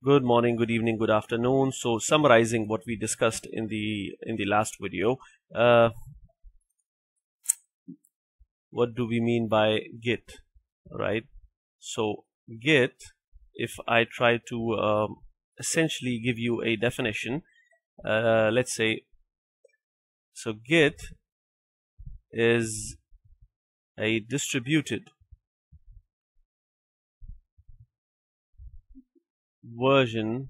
Good morning, good evening, good afternoon. So summarizing what we discussed in the last video, what do we mean by Git, right? So Git, if I try to essentially give you a definition, let's say, so Git is a distributed version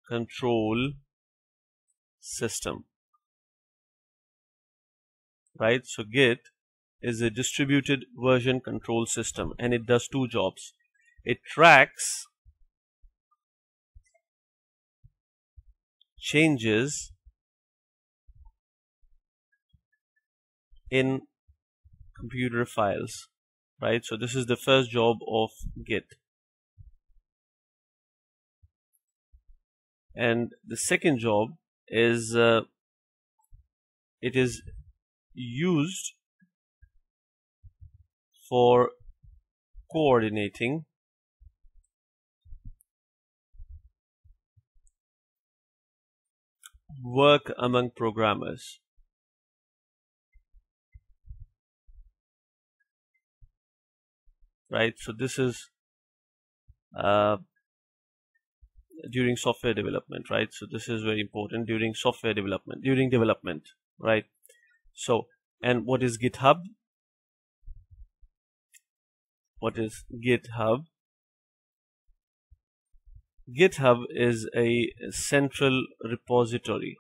control system, right? So Git is a distributed version control system, and it does two jobs. It tracks changes in computer files, right? So this is the first job of Git. And the second job is it is used for coordinating work among programmers. Right, so this is during software development, right? So this is very important during software development, right? So, and what is GitHub? What is GitHub? GitHub is a central repository.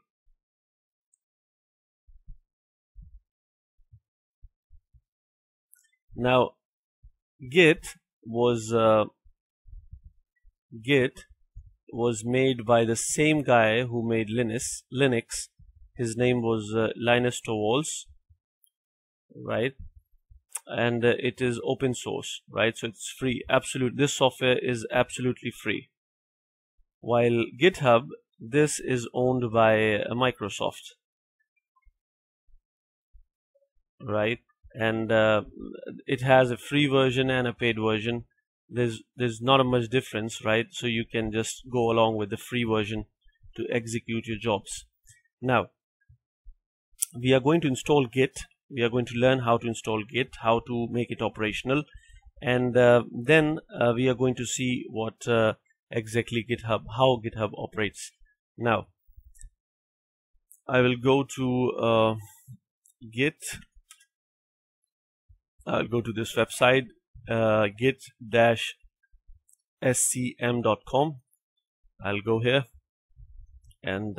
Now, Git was made by the same guy who made Linux. His name was Linus Torvalds, right? And it is open source, right? So it's free. This software is absolutely free. While GitHub, this is owned by Microsoft, right? And it has a free version and a paid version. There's not a much difference, right? So you can just go along with the free version to execute your jobs. Now, we are going to install Git. We are going to learn how to install Git, how to make it operational, and then we are going to see what exactly how GitHub operates. Now, I will go to Git. I'll go to this website, git-scm.com. I'll go here and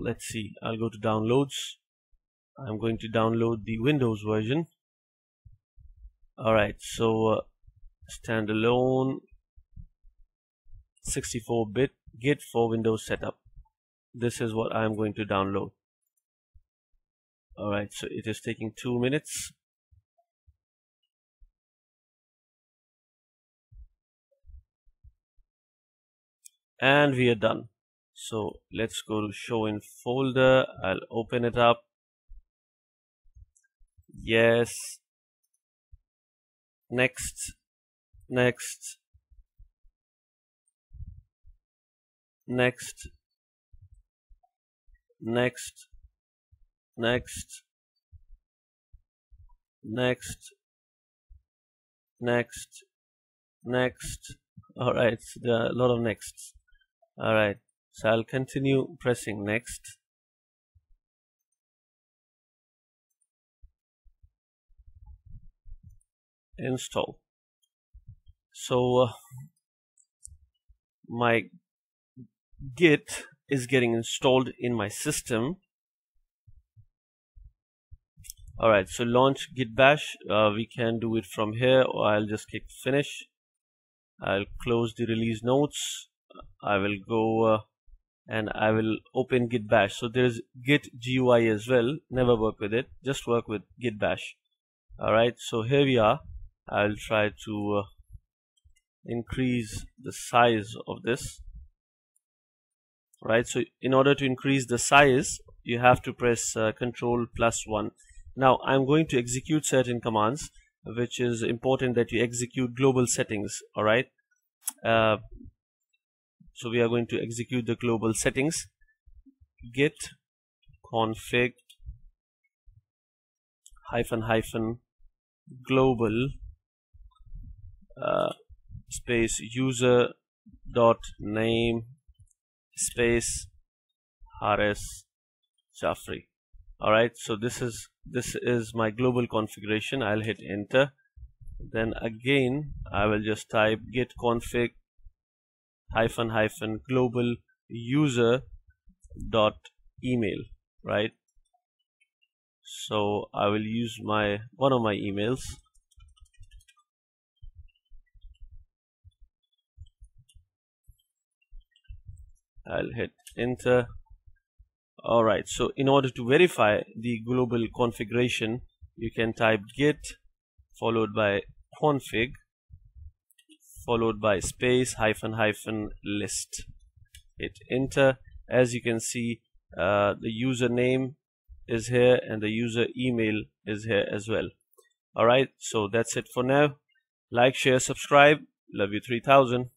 let's see. I'll go to downloads. I'm going to download the Windows version. Alright, so standalone 64-bit Git for Windows setup. This is what I'm going to download. Alright, so it is taking 2 minutes. And we are done. So let's go to show in folder. I'll open it up. Yes. Next. Next. Next. Next. Next. Next. Next. Next. Alright, so there are a lot of nexts. Alright, so I'll continue pressing next. Install. So my Git is getting installed in my system. Alright, so launch Git bash. We can do it from here, or I'll just click finish. I'll close the release notes. I will go and I will open Git bash. So there's Git GUI as well. Never work with it. Just work with Git bash. Alright, so here we are. I'll try to increase the size of this. Right, so in order to increase the size, you have to press Ctrl+1. Now I'm going to execute certain commands, which is important that you execute global settings. Alright, So we are going to execute the global settings. Git config global space user dot name space Haris Jafri. Alright, so this is my global configuration. I'll hit enter. Then again I will just type git config global user dot email, right? So I will use one of my emails. I'll hit enter. Alright, so in order to verify the global configuration, you can type git followed by config followed by space list. Hit enter. As you can see, the username is here and the user email is here as well. Alright, so that's it for now. Like, share, subscribe. Love you 3000.